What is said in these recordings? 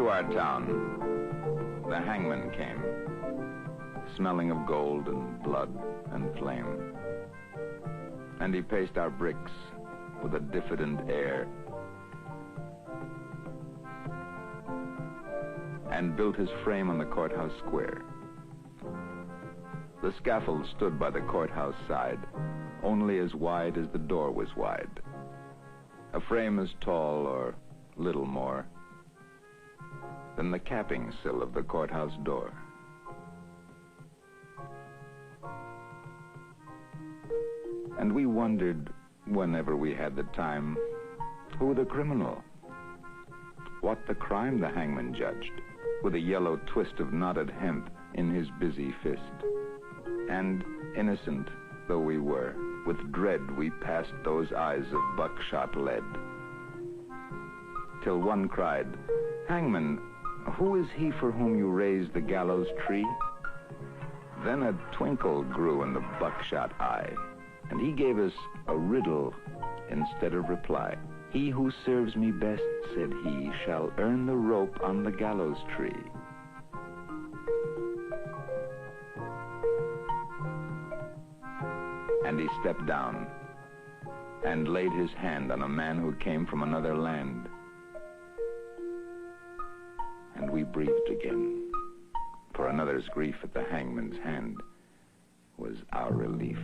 Into our town, the hangman came, smelling of gold and blood and flame. And he paced our bricks with a diffident air, and built his frame on the courthouse square. The scaffold stood by the courthouse side, only as wide as the door was wide. A frame as tall, or little more, than the capping sill of the courthouse door. And we wondered, whenever we had the time, who the criminal, what the crime the hangman judged, with a yellow twist of knotted hemp in his busy fist. And innocent though we were, with dread we passed those eyes of buckshot lead. Till one cried, "Hangman, who is he for whom you raised the gallows tree?" Then a twinkle grew in the buckshot eye, and he gave us a riddle instead of reply. "He who serves me best," said he, "shall earn the rope on the gallows tree." And he stepped down and laid his hand on a man who came from another land. And we breathed again, for another's grief at the hangman's hand was our relief.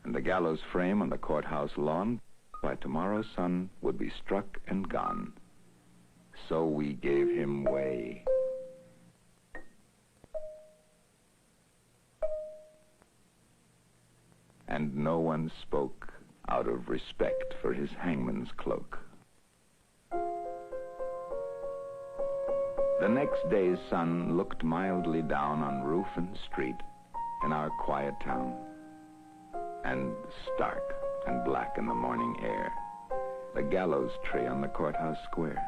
And the gallows frame on the courthouse lawn by tomorrow's sun would be struck and gone. So we gave him way. And no one spoke out of respect for his hangman's cloak. The next day's sun looked mildly down on roof and street in our quiet town. And stark and black in the morning air, the gallows tree on the courthouse square.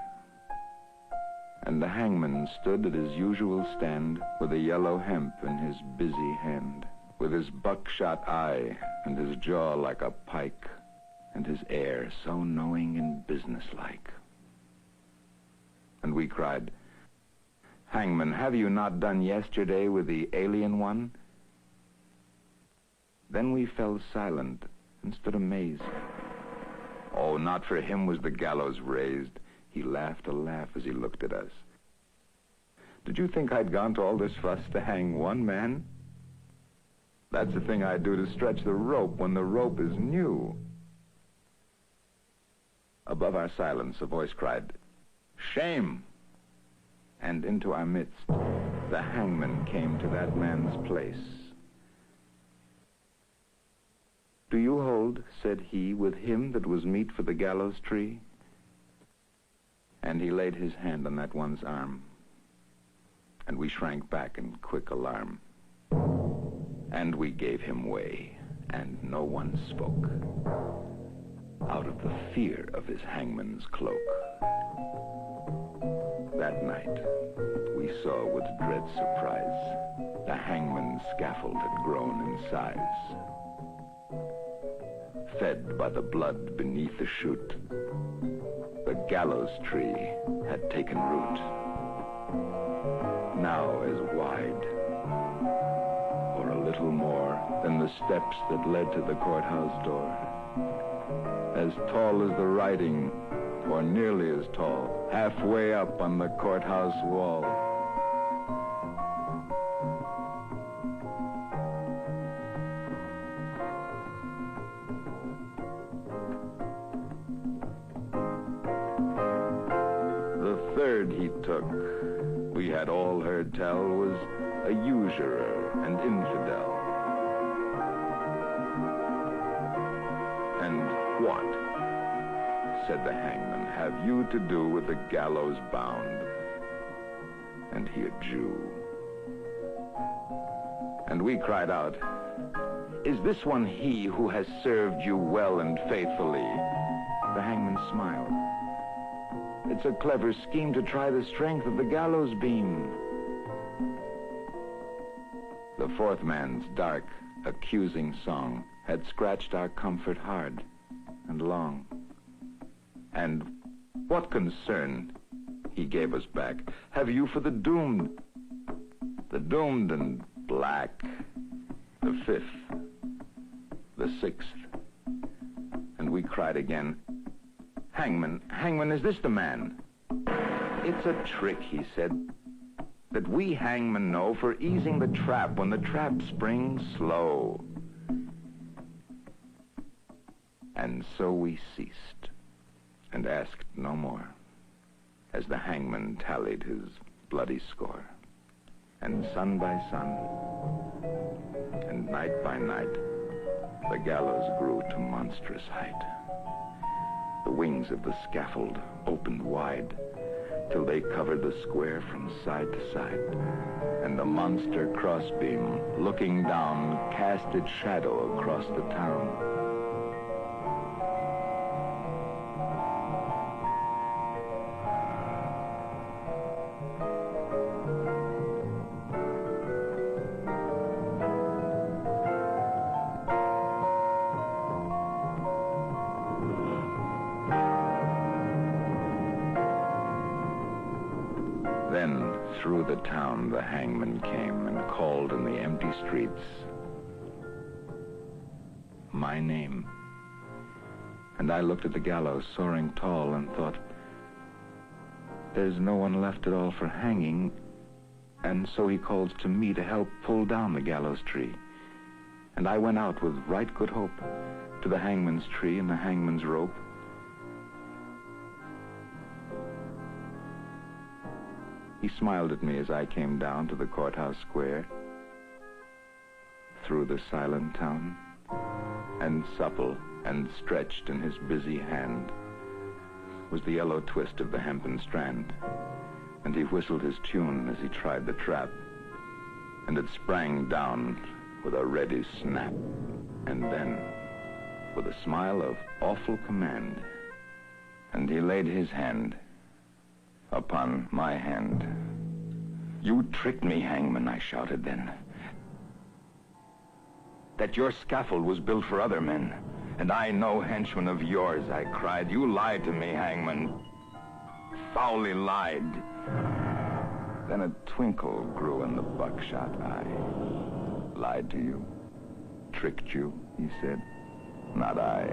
And the hangman stood at his usual stand with a yellow hemp in his busy hand, with his buckshot eye and his jaw like a pike, and his air so knowing and businesslike. And we cried, "Hangman, have you not done yesterday with the alien one?" Then we fell silent and stood amazed. Oh, not for him was the gallows raised. He laughed a laugh as he looked at us. "Did you think I'd gone to all this fuss to hang one man? That's the thing I do to stretch the rope when the rope is new." Above our silence, a voice cried, "Shame!" And into our midst, the hangman came to that man's place. "Do you hold," said he, "with him that was meet for the gallows tree?" And he laid his hand on that one's arm, and we shrank back in quick alarm. And we gave him way, and no one spoke, out of the fear of his hangman's cloak. That night, we saw with dread surprise, the hangman's scaffold had grown in size. Fed by the blood beneath the chute, the gallows tree had taken root. Now as wide, or a little more, than the steps that led to the courthouse door. As tall as the writing, or nearly as tall, halfway up on the courthouse wall. The third he took, we had all heard tell, was a usurer and infidel. "And what," said the hangman, "have you to do with the gallows bound?" And he a Jew. And we cried out, "Is this one he who has served you well and faithfully?" The hangman smiled. "It's a clever scheme to try the strength of the gallows beam." The fourth man's dark, accusing song had scratched our comfort hard and long. And what concern, he gave us back, have you for the doomed and black, the fifth, the sixth? And we cried again, Hangman, Hangman, is this the man? It's a trick, he said, that we hangmen know for easing the trap when the trap springs slow. And so we ceased and asked no more, as the hangman tallied his bloody score. And sun by sun, and night by night, the gallows grew to monstrous height. The wings of the scaffold opened wide, till they covered the square from side to side. And the monster crossbeam, looking down, cast its shadow across the town. Then, through the town, the hangman came and called in the empty streets my name. And I looked at the gallows soaring tall and thought, there's no one left at all for hanging, and so he calls to me to help pull down the gallows tree. And I went out with right good hope to the hangman's tree and the hangman's rope. He smiled at me as I came down to the courthouse square, through the silent town, and supple and stretched in his busy hand was the yellow twist of the hempen strand, and he whistled his tune as he tried the trap, and it sprang down with a ready snap, and then, with a smile of awful command, and he laid his hand upon my hand. You tricked me, hangman, I shouted then. That your scaffold was built for other men, and I no henchman of yours, I cried. You lied to me, hangman. Foully lied. Then a twinkle grew in the buckshot eye. Lied to you? Tricked you, he said. Not I.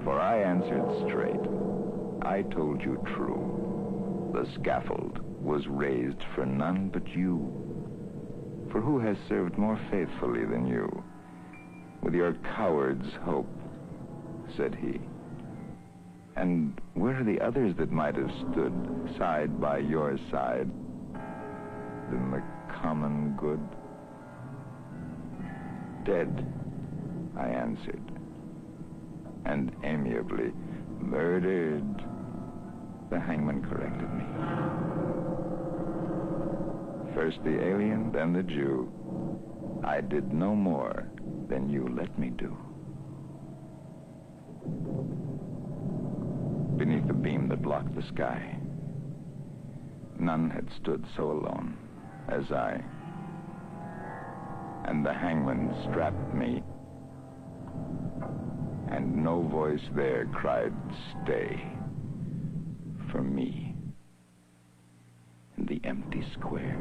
For I answered straight. I told you true. The scaffold was raised for none but you. For who has served more faithfully than you? With your coward's hope, said he. And where are the others that might have stood side by your side in the common good? Dead, I answered, and amiably murdered, the hangman corrected me. First the alien, then the Jew. I did no more than you let me do. Beneath the beam that blocked the sky, none had stood so alone as I. And the hangman strapped me, and no voice there cried, stay, for me in the empty square.